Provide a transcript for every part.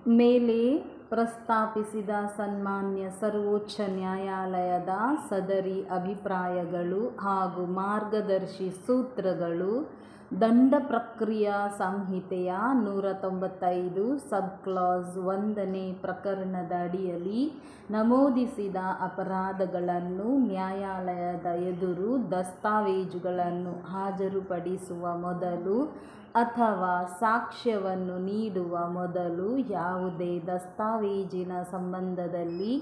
ಮೇಲೆ ಪ್ರಸ್ತಾಪಿಸಿದ ಸನ್ಮಾನ್ಯ ಸರ್ವೋಚ್ಚ ನ್ಯಾಯಾಲಯದ ಸದರಿ ಅಭಿಪ್ರಾಯಗಳು ಹಾಗೂ ಮಾರ್ಗದರ್ಶಿ ಸೂತ್ರಗಳು ದಂಡ ಪ್ರಕ್ರಿಯಾ ಸಂಹಿತೆಯ 195 ಸಬ್ ಕ್ಲಾಸ್ 1ನೇ ಪ್ರಕರಣದ ಅಡಿಯಲ್ಲಿ ನಮೂದಿಸಿದ ಅಪರಾಧಗಳನ್ನು ನ್ಯಾಯಾಲಯದ ಎದುರು ದಸ್ತಾವೇಜುಗಳನ್ನು ಹಾಜರುಪಡಿಸುವ ಮೊದಲು ಅಥವಾ ಸಾಕ್ಷ್ಯವನ್ನು ನೀಡುವ ಮೊದಲು ಯಾವುದೇ ದಸ್ತಾವೇಜಿನ ಸಂಬಂಧದಲ್ಲಿ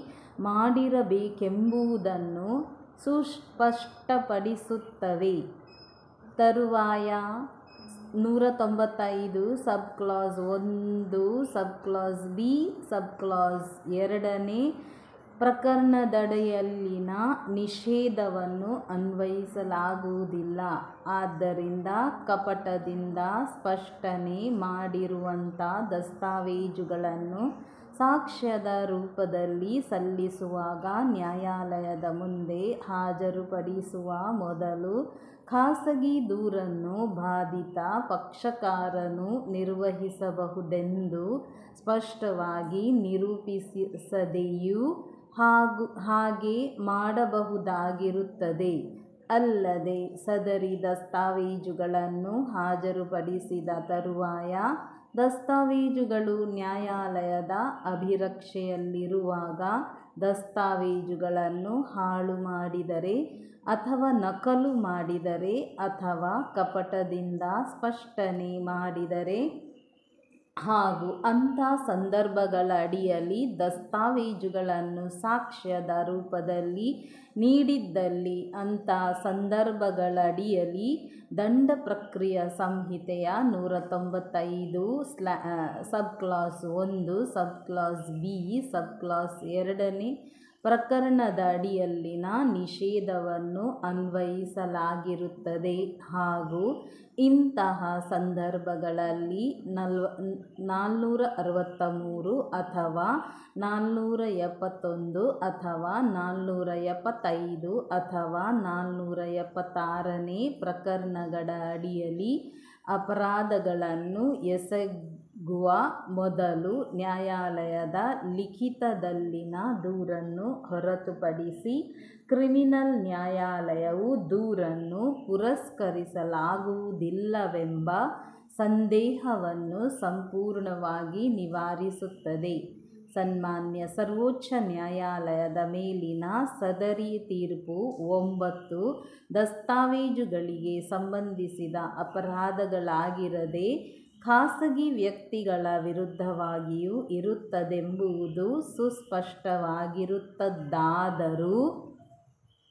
ಮಾಡಿರಬೇಕೆಂಬುದನ್ನು ಸುಸ್ಪಷ್ಟಪಡಿಸುತ್ತವೆ. ತರುವಾಯ 195 ಸಬ್ ಕ್ಲಾಸ್ 1 ಸಬ್ ಕ್ಲಾಸ್ ಬಿ ಸಬ್ ಕ್ಲಾಸ್ 2ನೇ ಪ್ರಕರಣದಡಿಯಲ್ಲಿನ ನಿಷೇಧವನ್ನು ಅನ್ವಯಿಸಲಾಗುವುದಿಲ್ಲ. ಆದ್ದರಿಂದ ಕಪಟದಿಂದ ಸ್ಪಷ್ಟನೆ ಮಾಡಿರುವಂಥ ದಸ್ತಾವೇಜುಗಳನ್ನು ಸಾಕ್ಷ್ಯದ ರೂಪದಲ್ಲಿ ಸಲ್ಲಿಸುವಾಗ ನ್ಯಾಯಾಲಯದ ಮುಂದೆ ಹಾಜರುಪಡಿಸುವ ಮೊದಲು ಖಾಸಗಿ ದೂರನ್ನು ಬಾಧಿತ ಪಕ್ಷಕಾರನು ನಿರ್ವಹಿಸಬಹುದೆಂದು ಸ್ಪಷ್ಟವಾಗಿ ನಿರೂಪಿಸದೆಯೂ ಹಾಗೆ ಮಾಡಬಹುದಾಗಿರುತ್ತದೆ. ಅಲ್ಲದೆ ಸದರಿ ದಸ್ತಾವೇಜುಗಳನ್ನು ಹಾಜರುಪಡಿಸಿದ ತರುವಾಯ ದಸ್ತಾವೇಜುಗಳು ನ್ಯಾಯಾಲಯದ ಅಭಿರಕ್ಷೆಯಲ್ಲಿರುವಾಗ ದಸ್ತಾವೇಜುಗಳನ್ನು ಹಾಳು ಮಾಡಿದರೆ ಅಥವಾ ನಕಲು ಮಾಡಿದರೆ ಅಥವಾ ಕಪಟದಿಂದ ಸ್ಪಷ್ಟನೆ ಮಾಡಿದರೆ ಹಾಗೂ ಅಂಥ ಸಂದರ್ಭಗಳ ಅಡಿಯಲ್ಲಿ ದಸ್ತಾವೇಜುಗಳನ್ನು ಸಾಕ್ಷ್ಯದ ರೂಪದಲ್ಲಿ ನೀಡಿದ್ದಲ್ಲಿ ಅಂಥ ಸಂದರ್ಭಗಳ ಅಡಿಯಲ್ಲಿ ದಂಡ ಪ್ರಕ್ರಿಯಾ ಸಂಹಿತೆಯ 195 ಸಬ್ ಕ್ಲಾಸ್ 1 ಸಬ್ ಕ್ಲಾಸ್ ಬಿ ಸಬ್ ಕ್ಲಾಸ್ 2ನೇ ಪ್ರಕರಣದ ಅಡಿಯಲ್ಲಿನ ನಿಷೇಧವನ್ನು ಅನ್ವಯಿಸಲಾಗಿರುತ್ತದೆ ಹಾಗೂ ಇಂತಹ ಸಂದರ್ಭಗಳಲ್ಲಿ 463 ಅಥವಾ 471 ಅಥವಾ 475 ಅಥವಾ 476ನೇ ಪ್ರಕರಣಗಳ ಅಡಿಯಲ್ಲಿ ಅಪರಾಧಗಳನ್ನು ಎಸಗುವ ಮೊದಲು ನ್ಯಾಯಾಲಯದ ಲಿಖಿತದಲ್ಲಿನ ದೂರನ್ನು ಹೊರತುಪಡಿಸಿ ಕ್ರಿಮಿನಲ್ ನ್ಯಾಯಾಲಯವು ದೂರನ್ನು ಪುರಸ್ಕರಿಸಲಾಗುವುದಿಲ್ಲವೆಂಬ ಸಂದೇಹವನ್ನು ಸಂಪೂರ್ಣವಾಗಿ ನಿವಾರಿಸುತ್ತದೆ. ಸನ್ಮಾನ್ಯ ಸರ್ವೋಚ್ಚ ನ್ಯಾಯಾಲಯದ ಮೇಲಿನ ಸದರಿ ತೀರ್ಪು 9 ದಸ್ತಾವೇಜುಗಳಿಗೆ ಸಂಬಂಧಿಸಿದ ಅಪರಾಧಗಳಾಗಿರದೆ ಖಾಸಗಿ ವ್ಯಕ್ತಿಗಳ ವಿರುದ್ಧವಾಗಿಯೂ ಇರುತ್ತದೆಂಬುದು ಸುಸ್ಪಷ್ಟವಾಗಿರುತ್ತದಾದರೂ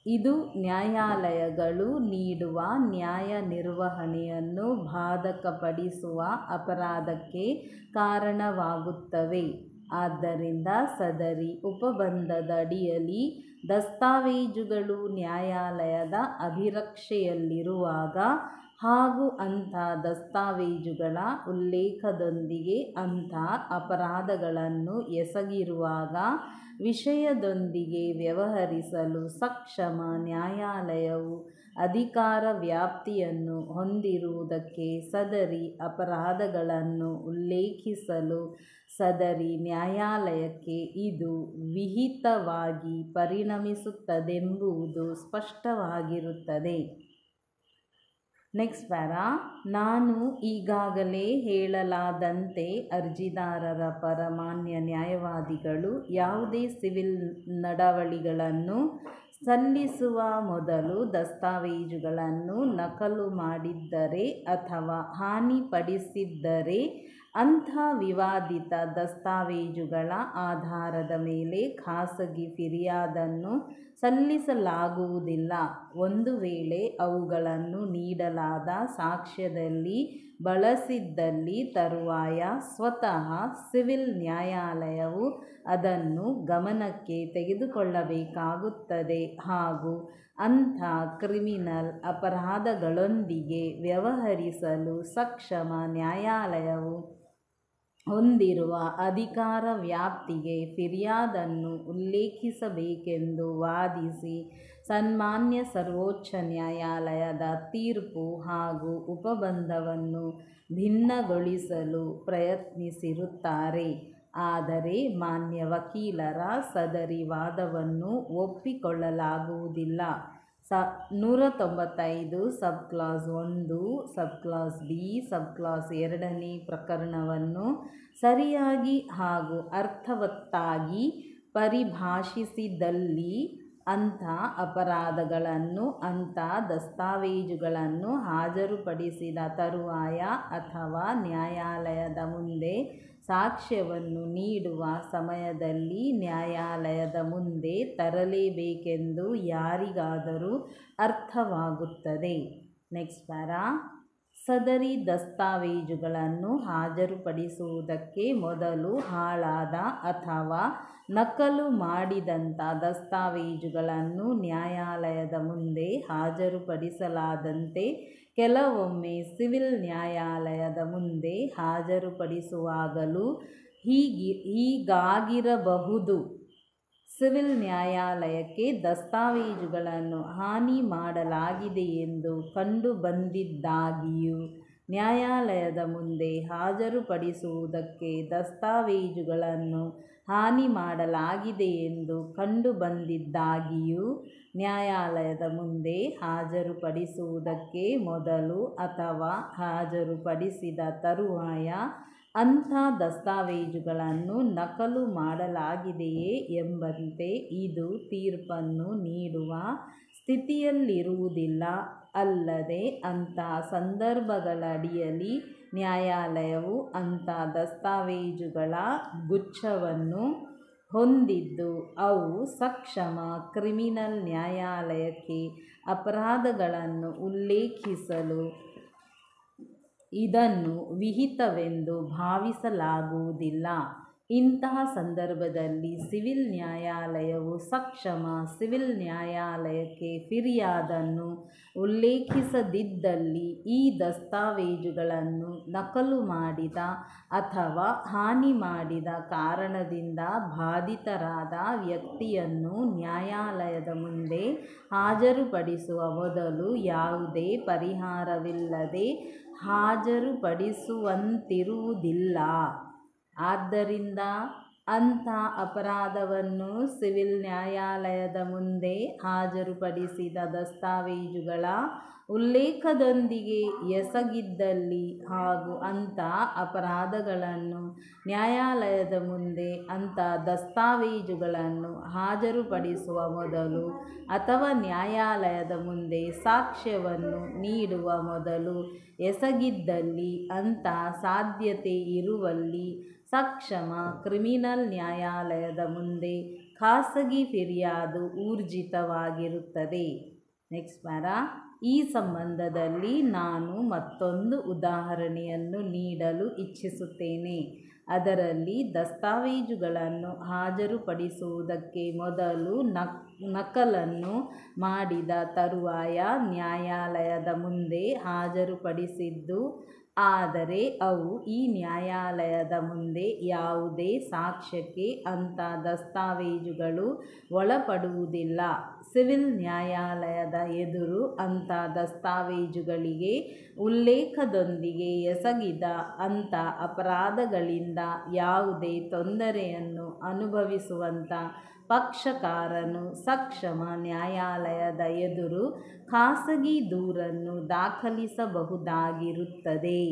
ಇದು ನ್ಯಾಯಾಲಯಗಳು ನೀಡುವ ನ್ಯಾಯ ನಿರ್ವಹಣೆಯನ್ನು ಬಾಧಕಪಡಿಸುವ ಅಪರಾಧಕ್ಕೆ ಕಾರಣವಾಗುತ್ತವೆ. ಆದ್ದರಿಂದ ಸದರಿ ಉಪಬಂಧದ ಅಡಿಯಲ್ಲಿ ದಸ್ತಾವೇಜುಗಳು ನ್ಯಾಯಾಲಯದ ಅಭಿರಕ್ಷೆಯಲ್ಲಿರುವಾಗ ಹಾಗೂ ಅಂಥ ದಸ್ತಾವೇಜುಗಳ ಉಲ್ಲೇಖದೊಂದಿಗೆ ಅಂಥ ಅಪರಾಧಗಳನ್ನು ಎಸಗಿರುವಾಗ ವಿಷಯದೊಂದಿಗೆ ವ್ಯವಹರಿಸಲು ಸಕ್ಷಮ ನ್ಯಾಯಾಲಯವು ಅಧಿಕಾರ ವ್ಯಾಪ್ತಿಯನ್ನು ಹೊಂದಿರುವುದಕ್ಕೆ ಸದರಿ ಅಪರಾಧಗಳನ್ನು ಉಲ್ಲೇಖಿಸಲು ಸದರಿ ನ್ಯಾಯಾಲಯಕ್ಕೆ ಇದು ವಿಹಿತವಾಗಿ ಪರಿಣಮಿಸುತ್ತದೆಂಬುದು ಸ್ಪಷ್ಟವಾಗಿರುತ್ತದೆ. Next para. ನಾನು ಈಗಾಗಲೇ ಹೇಳಲಾದಂತೆ ಅರ್ಜಿದಾರರ ಪರ ಮಾನ್ಯ ನ್ಯಾಯವಾದಿಗಳು ಯಾವುದೇ ಸಿವಿಲ್ ನಡವಳಿಗಳನ್ನು ಸಲ್ಲಿಸುವ ಮೊದಲು ದಸ್ತಾವೇಜುಗಳನ್ನು ನಕಲು ಮಾಡಿದ್ದರೆ ಅಥವಾ ಹಾನಿಪಡಿಸಿದ್ದರೆ ಅಂಥ ವಿವಾದಿತ ದಸ್ತಾವೇಜುಗಳ ಆಧಾರದ ಮೇಲೆ ಖಾಸಗಿ ಫಿರ್ಯಾದನ್ನು ಸಲ್ಲಿಸಲಾಗುವುದಿಲ್ಲ. ಒಂದು ವೇಳೆ ಅವುಗಳನ್ನು ನೀಡಲಾದ ಸಾಕ್ಷ್ಯದಲ್ಲಿ ಬಳಸಿದ್ದಲ್ಲಿ ತರುವಾಯ ಸ್ವತಃ ಸಿವಿಲ್ ನ್ಯಾಯಾಲಯವು ಅದನ್ನು ಗಮನಕ್ಕೆ ತೆಗೆದುಕೊಳ್ಳಬೇಕಾಗುತ್ತದೆ ಹಾಗೂ ಅಂಥ ಕ್ರಿಮಿನಲ್ ಅಪರಾಧಗಳೊಂದಿಗೆ ವ್ಯವಹರಿಸಲು ಸಕ್ಷಮ ನ್ಯಾಯಾಲಯವು ಹೊಂದಿರುವ ಅಧಿಕಾರ ವ್ಯಾಪ್ತಿಗೆ ಫಿರ್ಯಾದನ್ನು ಉಲ್ಲೇಖಿಸಬೇಕೆಂದು ವಾದಿಸಿ ಸನ್ಮಾನ್ಯ ಸರ್ವೋಚ್ಚ ನ್ಯಾಯಾಲಯದ ತೀರ್ಪು ಹಾಗೂ ಉಪಬಂಧವನ್ನು ಭಿನ್ನಗೊಳಿಸಲು ಪ್ರಯತ್ನಿಸಿರುತ್ತಾರೆ. ಆದರೆ ಮಾನ್ಯ ವಕೀಲರ ಸದರಿ ವಾದವನ್ನು ಒಪ್ಪಿಕೊಳ್ಳಲಾಗುವುದಿಲ್ಲ. 195 ಸಬ್ ಕ್ಲಾಸ್ 1 ಸಬ್ ಕ್ಲಾಸ್ ಬಿ ಸಬ್ ಕ್ಲಾಸ್ 2ನೇ ಪ್ರಕರಣವನ್ನು ಸರಿಯಾಗಿ ಹಾಗೂ ಅರ್ಥವತ್ತಾಗಿ ಪರಿಭಾಷಿಸಿದಲ್ಲಿ ಅಂಥ ಅಪರಾಧಗಳನ್ನು ಅಂಥ ದಸ್ತಾವೇಜುಗಳನ್ನು ಹಾಜರುಪಡಿಸಿದ ತರುವಾಯ ಅಥವಾ ನ್ಯಾಯಾಲಯದ ಮುಂದೆ ಸಾಕ್ಷ್ಯವನ್ನು ನೀಡುವ ಸಮಯದಲ್ಲಿ ನ್ಯಾಯಾಲಯದ ಮುಂದೆ ತರಲೇಬೇಕೆಂದು ಯಾರಿಗಾದರೂ ಅರ್ಥವಾಗುತ್ತದೆ. Next para. ಸದರಿ ದಸ್ತಾವೇಜುಗಳನ್ನು ಹಾಜರುಪಡಿಸುವುದಕ್ಕೆ ಮೊದಲು ಹಾಳಾದ ಅಥವಾ ನಕಲು ಮಾಡಿದಂಥ ದಸ್ತಾವೇಜುಗಳನ್ನು ನ್ಯಾಯಾಲಯದ ಮುಂದೆ ಹಾಜರುಪಡಿಸಲಾದಂತೆ ಕೆಲವೊಮ್ಮೆ ಸಿವಿಲ್ ನ್ಯಾಯಾಲಯದ ಮುಂದೆ ಹಾಜರುಪಡಿಸುವಾಗಲೂ ಹೀಗಾಗಿರಬಹುದು. ಸಿವಿಲ್ ನ್ಯಾಯಾಲಯಕ್ಕೆ ದಸ್ತಾವೇಜುಗಳನ್ನು ಹಾನಿ ಮಾಡಲಾಗಿದೆಯೆಂದು ಕಂಡುಬಂದಿದ್ದಾಗಿಯೂ ನ್ಯಾಯಾಲಯದ ಮುಂದೆ ಹಾಜರುಪಡಿಸುವುದಕ್ಕೆ ದಸ್ತಾವೇಜುಗಳನ್ನು ಹಾನಿ ಮಾಡಲಾಗಿದೆಯೆಂದು ಕಂಡುಬಂದಿದ್ದಾಗಿಯೂ ನ್ಯಾಯಾಲಯದ ಮುಂದೆ ಹಾಜರುಪಡಿಸುವುದಕ್ಕೆ ಮೊದಲು ಅಥವಾ ಹಾಜರುಪಡಿಸಿದ ತರುವಾಯ ಅಂಥ ದಸ್ತಾವೇಜುಗಳನ್ನು ನಕಲು ಮಾಡಲಾಗಿದೆಯೇ ಎಂಬಂತೆ ಇದು ತೀರ್ಪನ್ನು ನೀಡುವ ಸ್ಥಿತಿಯಲ್ಲಿರುವುದಿಲ್ಲ. ಅಲ್ಲದೆ ಅಂಥ ಸಂದರ್ಭಗಳಡಿಯಲ್ಲಿ ನ್ಯಾಯಾಲಯವು ಅಂಥ ದಸ್ತಾವೇಜುಗಳ ಗುಚ್ಛವನ್ನು ಹೊಂದಿದ್ದು ಅವು ಸಕ್ಷಮ ಕ್ರಿಮಿನಲ್ ನ್ಯಾಯಾಲಯಕ್ಕೆ ಅಪರಾಧಗಳನ್ನು ಉಲ್ಲೇಖಿಸಲು ಇದನ್ನು ವಿಹಿತವೆಂದು ಭಾವಿಸಲಾಗುವುದಿಲ್ಲ. ಇಂತಹ ಸಂದರ್ಭದಲ್ಲಿ ಸಿವಿಲ್ ನ್ಯಾಯಾಲಯವು ಸಕ್ಷಮ ಸಿವಿಲ್ ನ್ಯಾಯಾಲಯಕ್ಕೆ ಫಿರ್ಯಾದನ್ನು ಉಲ್ಲೇಖಿಸದಿದ್ದಲ್ಲಿ ಈ ದಸ್ತಾವೇಜುಗಳನ್ನು ನಕಲು ಮಾಡಿದ ಅಥವಾ ಹಾನಿ ಮಾಡಿದ ಕಾರಣದಿಂದ ಬಾಧಿತರಾದ ವ್ಯಕ್ತಿಯನ್ನು ನ್ಯಾಯಾಲಯದ ಮುಂದೆ ಹಾಜರುಪಡಿಸುವ ಮೊದಲು ಯಾವುದೇ ಪರಿಹಾರವಿಲ್ಲದೆ ಹಾಜರುಪಡಿಸುವಂತಿರುವುದಿಲ್ಲ. ಆದ್ದರಿಂದ ಅಂಥ ಅಪರಾಧವನ್ನು ಸಿವಿಲ್ ನ್ಯಾಯಾಲಯದ ಮುಂದೆ ಹಾಜರುಪಡಿಸಿದ ದಸ್ತಾವೇಜುಗಳ ಉಲ್ಲೇಖದೊಂದಿಗೆ ಎಸಗಿದ್ದಲ್ಲಿ ಹಾಗೂ ಅಂಥ ಅಪರಾಧಗಳನ್ನು ನ್ಯಾಯಾಲಯದ ಮುಂದೆ ಅಂಥ ದಸ್ತಾವೇಜುಗಳನ್ನು ಹಾಜರುಪಡಿಸುವ ಮೊದಲು ಅಥವಾ ನ್ಯಾಯಾಲಯದ ಮುಂದೆ ಸಾಕ್ಷ್ಯವನ್ನು ನೀಡುವ ಮೊದಲು ಎಸಗಿದ್ದಲ್ಲಿ ಅಂಥ ಸಾಧ್ಯತೆ ಇರುವಲ್ಲಿ ಸಕ್ಷಮ ಕ್ರಿಮಿನಲ್ ನ್ಯಾಯಾಲಯದ ಮುಂದೆ ಖಾಸಗಿ ಫಿರ್ಯಾದು ಊರ್ಜಿತವಾಗಿರುತ್ತದೆ. Next para. ಈ ಸಂಬಂಧದಲ್ಲಿ ನಾನು ಮತ್ತೊಂದು ಉದಾಹರಣೆಯನ್ನು ನೀಡಲು ಇಚ್ಛಿಸುತ್ತೇನೆ. ಅದರಲ್ಲಿ ದಸ್ತಾವೇಜುಗಳನ್ನು ಹಾಜರುಪಡಿಸುವುದಕ್ಕೆ ಮೊದಲು ನಕಲನ್ನು ಮಾಡಿದ ತರುವಾಯ ನ್ಯಾಯಾಲಯದ ಮುಂದೆ ಹಾಜರುಪಡಿಸಿದ್ದು ಆದರೆ ಅವು ಈ ನ್ಯಾಯಾಲಯದ ಮುಂದೆ ಯಾವುದೇ ಸಾಕ್ಷ್ಯಕ್ಕೆ ಅಂಥ ದಸ್ತಾವೇಜುಗಳು ಒಳಪಡುವುದಿಲ್ಲ. ಸಿವಿಲ್ ನ್ಯಾಯಾಲಯದ ಎದುರು ಅಂಥ ದಸ್ತಾವೇಜುಗಳಿಗೆ ಉಲ್ಲೇಖದೊಂದಿಗೆ ಎಸಗಿದ ಅಂಥ ಅಪರಾಧಗಳಿಂದ ಯಾವುದೇ ತೊಂದರೆಯನ್ನು ಅನುಭವಿಸುವಂಥ ಪಕ್ಷಕಾರನು ಸಕ್ಷಮ ನ್ಯಾಯಾಲಯದ ಎದುರು ಖಾಸಗಿ ದೂರನ್ನು ದಾಖಲಿಸಬಹುದಾಗಿರುತ್ತದೆ.